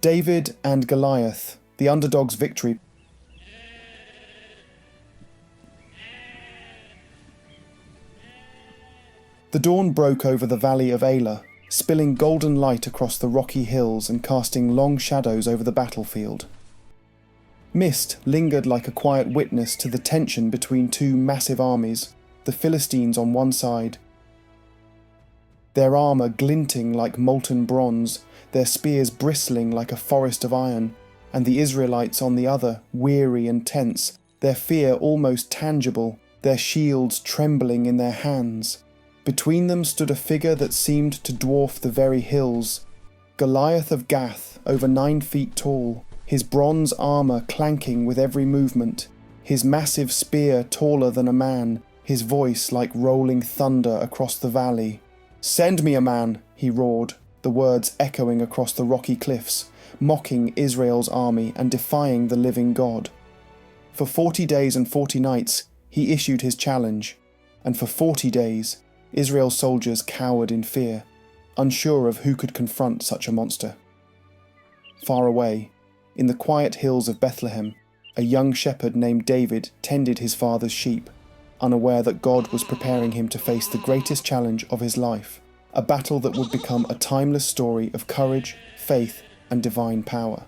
David and Goliath, the underdog's victory. The dawn broke over the valley of Elah, spilling golden light across the rocky hills and casting long shadows over the battlefield. Mist lingered like a quiet witness to the tension between two massive armies, the Philistines on one side, their armour glinting like molten bronze, their spears bristling like a forest of iron, and the Israelites on the other, weary and tense, their fear almost tangible, their shields trembling in their hands. Between them stood a figure that seemed to dwarf the very hills, Goliath of Gath, over 9 feet tall, his bronze armour clanking with every movement, his massive spear taller than a man, his voice like rolling thunder across the valley. "Send me a man," he roared, the words echoing across the rocky cliffs, mocking Israel's army and defying the living God. For 40 days and 40 nights he issued his challenge, and for 40 days Israel's soldiers cowered in fear, unsure of who could confront such a monster. Far away, in the quiet hills of Bethlehem, a young shepherd named David tended his father's sheep, unaware that God was preparing him to face the greatest challenge of his life, a battle that would become a timeless story of courage, faith, and divine power.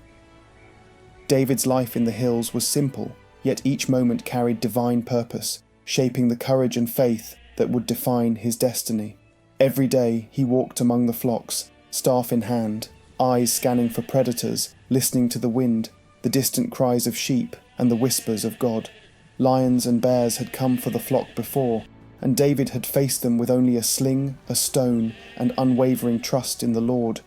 David's life in the hills was simple, yet each moment carried divine purpose, shaping the courage and faith that would define his destiny. Every day he walked among the flocks, staff in hand, eyes scanning for predators, listening to the wind, the distant cries of sheep, and the whispers of God. Lions and bears had come for the flock before, and David had faced them with only a sling, a stone, and unwavering trust in the Lord.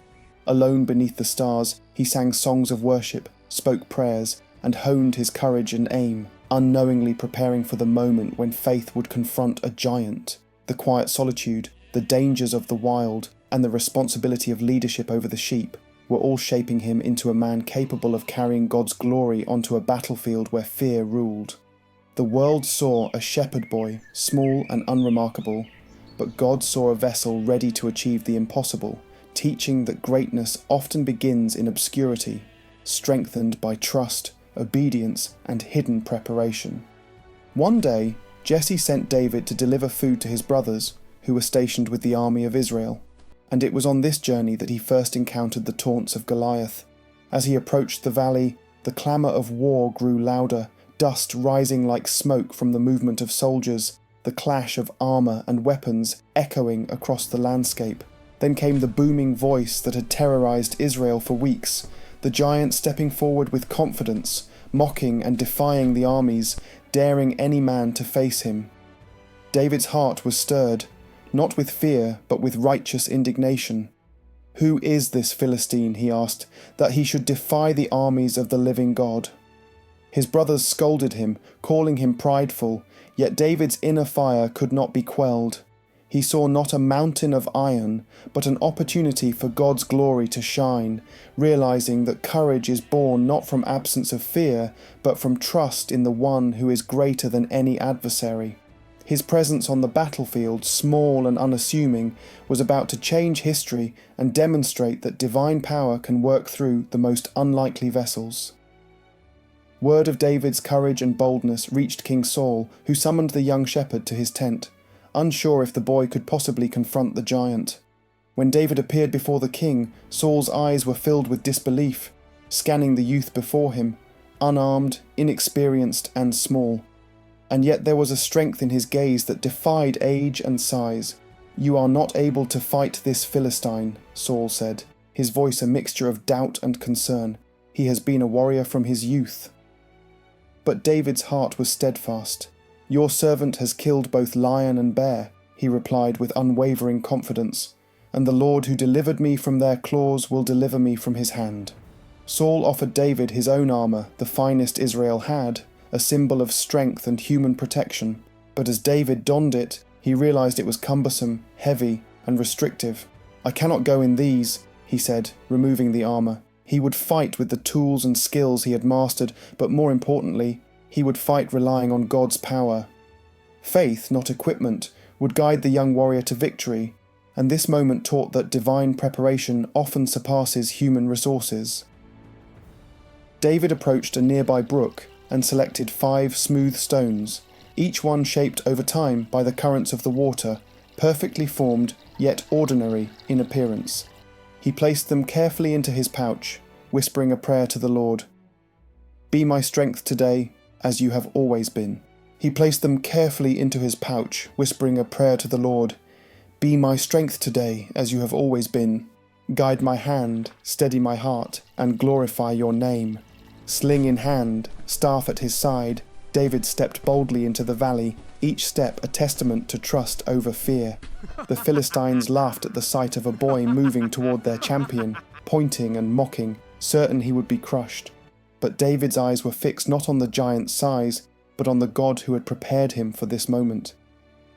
Alone beneath the stars, he sang songs of worship, spoke prayers, and honed his courage and aim, unknowingly preparing for the moment when faith would confront a giant. The quiet solitude, the dangers of the wild, and the responsibility of leadership over the sheep were all shaping him into a man capable of carrying God's glory onto a battlefield where fear ruled. The world saw a shepherd boy, small and unremarkable, but God saw a vessel ready to achieve the impossible, teaching that greatness often begins in obscurity, strengthened by trust, obedience, and hidden preparation. One day, Jesse sent David to deliver food to his brothers, who were stationed with the army of Israel, and it was on this journey that he first encountered the taunts of Goliath. As he approached the valley, the clamour of war grew louder, dust rising like smoke from the movement of soldiers, the clash of armour and weapons echoing across the landscape. Then came the booming voice that had terrorised Israel for weeks, the giant stepping forward with confidence, mocking and defying the armies, daring any man to face him. David's heart was stirred, not with fear, but with righteous indignation. "Who is this Philistine," he asked, "that he should defy the armies of the living God?" His brothers scolded him, calling him prideful, yet David's inner fire could not be quelled. He saw not a mountain of iron, but an opportunity for God's glory to shine, realizing that courage is born not from absence of fear, but from trust in the one who is greater than any adversary. His presence on the battlefield, small and unassuming, was about to change history and demonstrate that divine power can work through the most unlikely vessels. Word of David's courage and boldness reached King Saul, who summoned the young shepherd to his tent, unsure if the boy could possibly confront the giant. When David appeared before the king, Saul's eyes were filled with disbelief, scanning the youth before him, unarmed, inexperienced, and small. And yet there was a strength in his gaze that defied age and size. "You are not able to fight this Philistine," Saul said, his voice a mixture of doubt and concern. "He has been a warrior from his youth." But David's heart was steadfast. "Your servant has killed both lion and bear," he replied with unwavering confidence, "and the Lord who delivered me from their claws will deliver me from his hand." Saul offered David his own armour, the finest Israel had, a symbol of strength and human protection, but as David donned it, he realized it was cumbersome, heavy, and restrictive. "I cannot go in these," he said, removing the armour. He would fight with the tools and skills he had mastered, but more importantly, he would fight relying on God's power. Faith, not equipment, would guide the young warrior to victory, and this moment taught that divine preparation often surpasses human resources. David approached a nearby brook and selected 5 smooth stones, each one shaped over time by the currents of the water, perfectly formed yet ordinary in appearance. He placed them carefully into his pouch, whispering a prayer to the Lord. "Be my strength today, as you have always been." He placed them carefully into his pouch, whispering a prayer to the Lord. "Be my strength today, as you have always been. Guide my hand, steady my heart, and glorify your name." Sling in hand, staff at his side, David stepped boldly into the valley, each step a testament to trust over fear. The Philistines laughed at the sight of a boy moving toward their champion, pointing and mocking, certain he would be crushed. But David's eyes were fixed not on the giant's size, but on the God who had prepared him for this moment.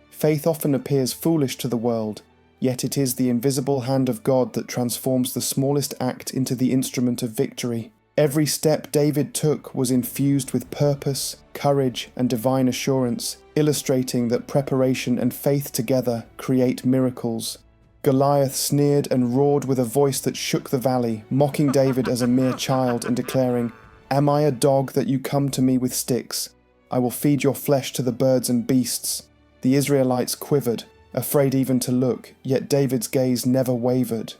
Faith often appears foolish to the world, yet it is the invisible hand of God that transforms the smallest act into the instrument of victory. Every step David took was infused with purpose, courage, and divine assurance, illustrating that preparation and faith together create miracles. Goliath sneered and roared with a voice that shook the valley, mocking David as a mere child and declaring, "Am I a dog that you come to me with sticks? I will feed your flesh to the birds and beasts." The Israelites quivered, afraid even to look, yet David's gaze never wavered.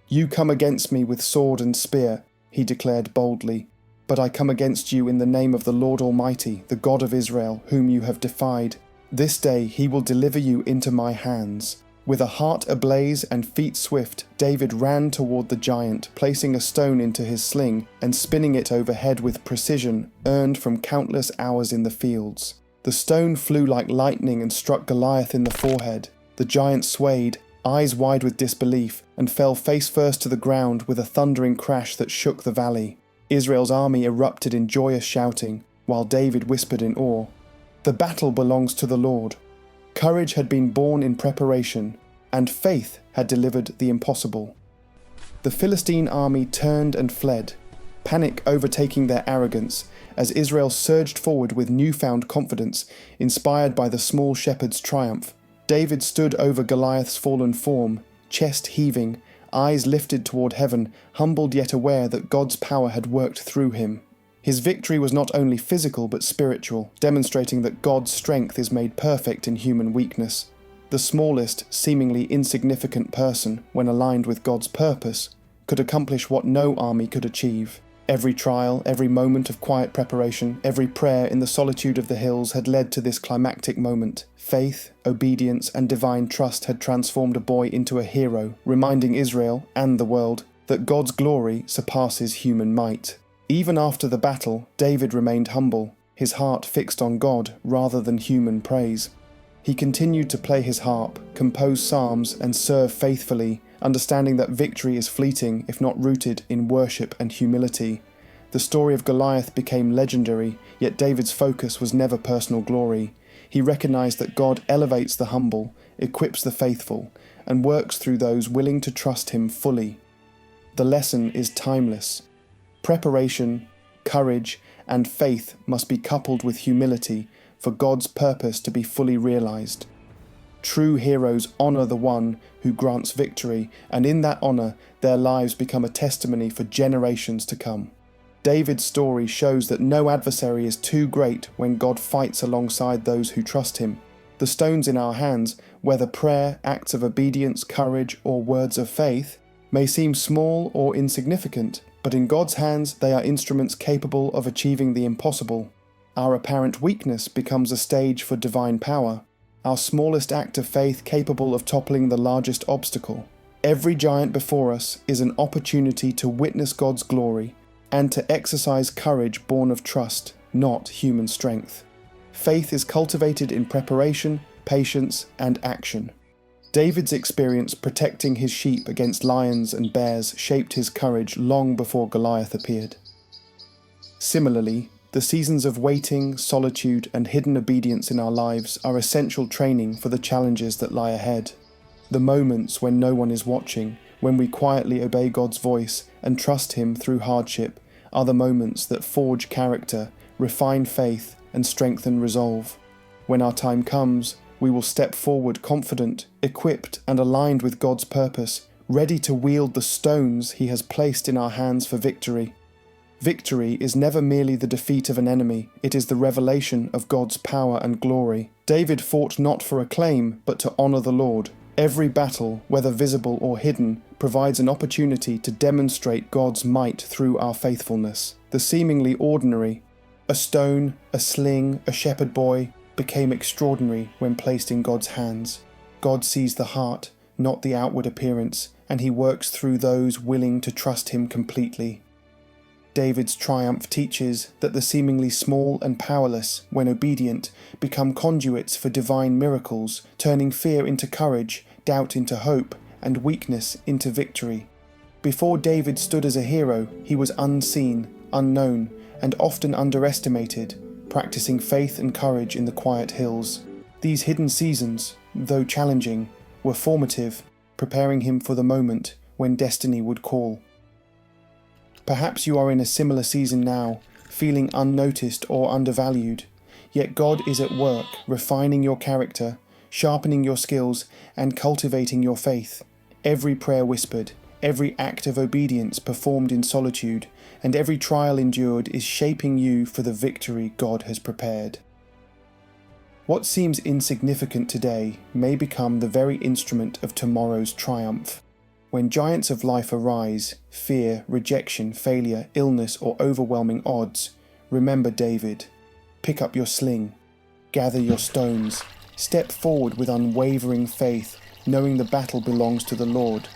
"You come against me with sword and spear," he declared boldly, "but I come against you in the name of the Lord Almighty, the God of Israel, whom you have defied. This day he will deliver you into my hands." With a heart ablaze and feet swift, David ran toward the giant, placing a stone into his sling and spinning it overhead with precision earned from countless hours in the fields. The stone flew like lightning and struck Goliath in the forehead. The giant swayed, eyes wide with disbelief, and fell face first to the ground with a thundering crash that shook the valley. Israel's army erupted in joyous shouting, while David whispered in awe, "The battle belongs to the Lord." Courage had been born in preparation, and faith had delivered the impossible. The Philistine army turned and fled, panic overtaking their arrogance, as Israel surged forward with newfound confidence, inspired by the small shepherd's triumph. David stood over Goliath's fallen form, chest heaving, eyes lifted toward heaven, humbled yet aware that God's power had worked through him. His victory was not only physical but spiritual, demonstrating that God's strength is made perfect in human weakness. The smallest, seemingly insignificant person, when aligned with God's purpose, could accomplish what no army could achieve. Every trial, every moment of quiet preparation, every prayer in the solitude of the hills had led to this climactic moment. Faith, obedience, and divine trust had transformed a boy into a hero, reminding Israel, and the world, that God's glory surpasses human might. Even after the battle, David remained humble, his heart fixed on God rather than human praise. He continued to play his harp, compose psalms, and serve faithfully, understanding that victory is fleeting if not rooted in worship and humility. The story of Goliath became legendary, yet David's focus was never personal glory. He recognized that God elevates the humble, equips the faithful, and works through those willing to trust him fully. The lesson is timeless. Preparation, courage, and faith must be coupled with humility for God's purpose to be fully realized. True heroes honor the one who grants victory, and in that honor, their lives become a testimony for generations to come. David's story shows that no adversary is too great when God fights alongside those who trust him. The stones in our hands, whether prayer, acts of obedience, courage, or words of faith, may seem small or insignificant, but in God's hands they are instruments capable of achieving the impossible. Our apparent weakness becomes a stage for divine power, our smallest act of faith capable of toppling the largest obstacle. Every giant before us is an opportunity to witness God's glory and to exercise courage born of trust, not human strength. Faith is cultivated in preparation, patience, and action. David's experience protecting his sheep against lions and bears shaped his courage long before Goliath appeared. Similarly, the seasons of waiting, solitude, and hidden obedience in our lives are essential training for the challenges that lie ahead. The moments when no one is watching, when we quietly obey God's voice and trust Him through hardship, are the moments that forge character, refine faith, and strengthen resolve. When our time comes, we will step forward confident, equipped, and aligned with God's purpose, ready to wield the stones He has placed in our hands for victory. Victory is never merely the defeat of an enemy, it is the revelation of God's power and glory. David fought not for acclaim, but to honour the Lord. Every battle, whether visible or hidden, provides an opportunity to demonstrate God's might through our faithfulness. The seemingly ordinary, a stone, a sling, a shepherd boy, became extraordinary when placed in God's hands. God sees the heart, not the outward appearance, and he works through those willing to trust him completely. David's triumph teaches that the seemingly small and powerless, when obedient, become conduits for divine miracles, turning fear into courage, doubt into hope, and weakness into victory. Before David stood as a hero, he was unseen, unknown, and often underestimated, practicing faith and courage in the quiet hills. These hidden seasons, though challenging, were formative, preparing him for the moment when destiny would call. Perhaps you are in a similar season now, feeling unnoticed or undervalued, yet God is at work, refining your character, sharpening your skills, and cultivating your faith. Every prayer whispered, every act of obedience performed in solitude, and every trial endured is shaping you for the victory God has prepared. What seems insignificant today may become the very instrument of tomorrow's triumph. When giants of life arise, fear, rejection, failure, illness, or overwhelming odds, remember David. Pick up your sling, gather your stones, step forward with unwavering faith, knowing the battle belongs to the Lord.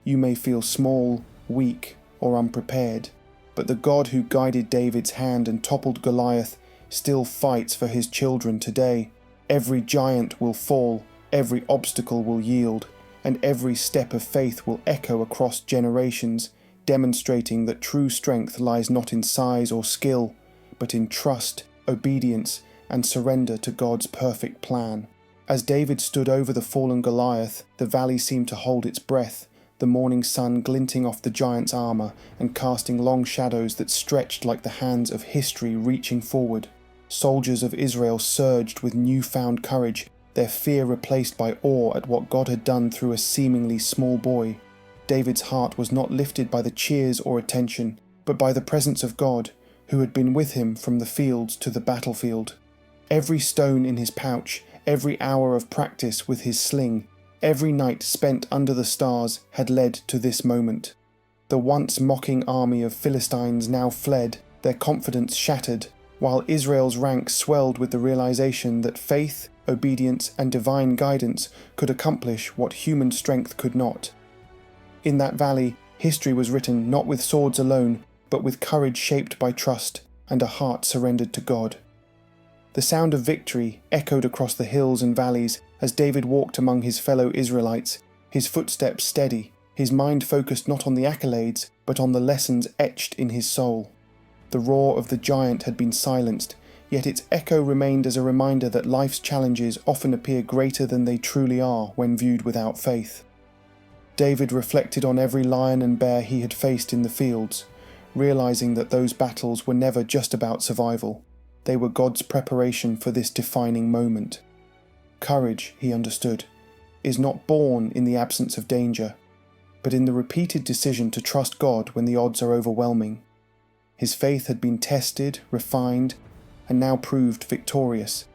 You may feel small, weak, or unprepared, but the God who guided David's hand and toppled Goliath still fights for his children today. Every giant will fall, every obstacle will yield, and every step of faith will echo across generations, demonstrating that true strength lies not in size or skill, but in trust, obedience, and surrender to God's perfect plan. As David stood over the fallen Goliath, the valley seemed to hold its breath, the morning sun glinting off the giant's armour and casting long shadows that stretched like the hands of history reaching forward. Soldiers of Israel surged with newfound courage, their fear replaced by awe at what God had done through a seemingly small boy. David's heart was not lifted by the cheers or attention, but by the presence of God, who had been with him from the fields to the battlefield. Every stone in his pouch, every hour of practice with his sling, every night spent under the stars had led to this moment. The once mocking army of Philistines now fled, their confidence shattered, while Israel's ranks swelled with the realization that faith, obedience, and divine guidance could accomplish what human strength could not. In that valley, history was written not with swords alone, but with courage shaped by trust and a heart surrendered to God. The sound of victory echoed across the hills and valleys as David walked among his fellow Israelites, his footsteps steady, his mind focused not on the accolades, but on the lessons etched in his soul. The roar of the giant had been silenced, yet its echo remained as a reminder that life's challenges often appear greater than they truly are when viewed without faith. David reflected on every lion and bear he had faced in the fields, realizing that those battles were never just about survival. They were God's preparation for this defining moment. Courage, he understood, is not born in the absence of danger, but in the repeated decision to trust God when the odds are overwhelming. His faith had been tested, refined, and now proved victorious.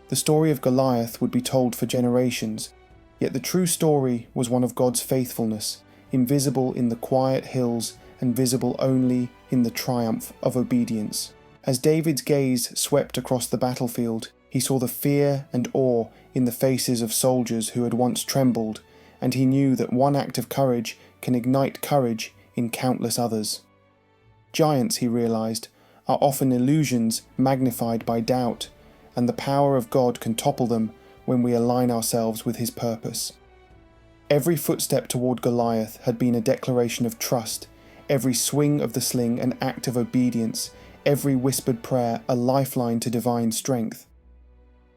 The story of Goliath would be told for generations, yet the true story was one of God's faithfulness, invisible in the quiet hills and visible only in the triumph of obedience. As David's gaze swept across the battlefield, he saw the fear and awe in the faces of soldiers who had once trembled, and he knew that one act of courage can ignite courage in countless others. Giants, he realized, are often illusions magnified by doubt, and the power of God can topple them when we align ourselves with his purpose. Every footstep toward Goliath had been a declaration of trust, every swing of the sling an act of obedience, every whispered prayer a lifeline to divine strength.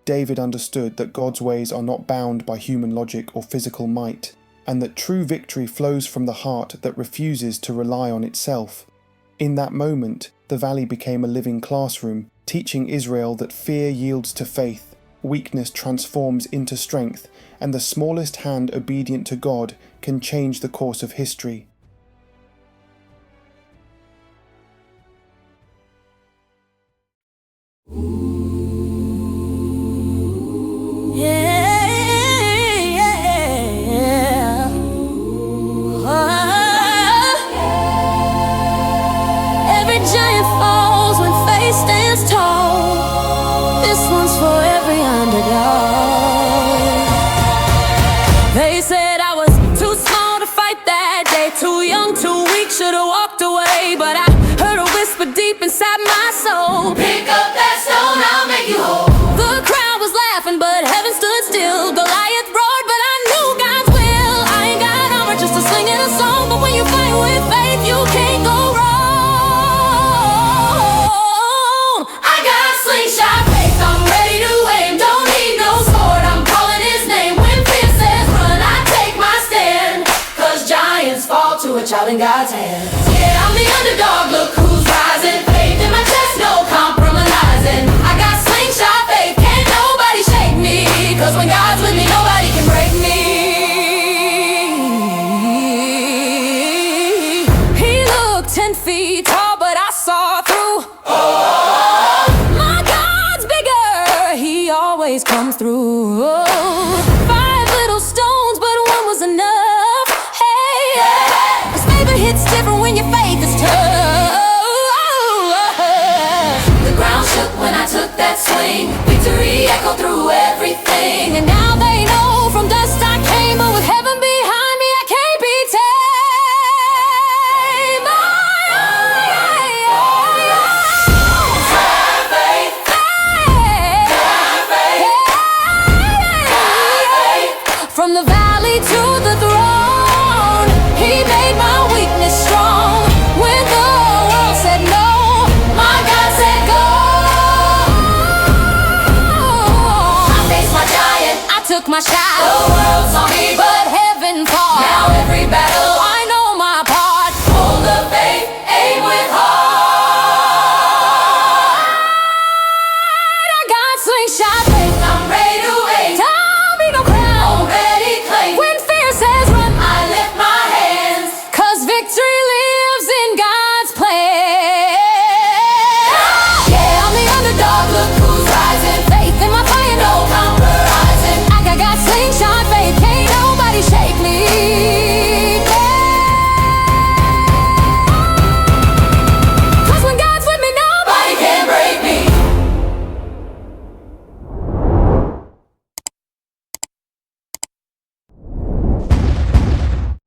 David understood that God's ways are not bound by human logic or physical might, and that true victory flows from the heart that refuses to rely on itself. In that moment, the valley became a living classroom, teaching Israel that fear yields to faith, weakness transforms into strength, and the smallest hand obedient to God can change the course of history. in God's hands. Yeah, I'm the underdog, look who's rising. Faith in my chest, no compromising. I got slingshot faith, can't nobody shake me. Cause when God's with me, nobody can break me. He looked 10 feet tall, but I saw through. My God's bigger, he always comes through. 5 little stones, but one was enough. Hey, his favor hits different when your faith is tough. The ground shook when I took that swing. Victory echoed through everything. And now they know from dust I came, but with heaven behind me I can't be tamed. From the valley to the throne, he made my weakness strong. When the world said no, my God said go. I faced my giant, I took my shot. The world saw me, but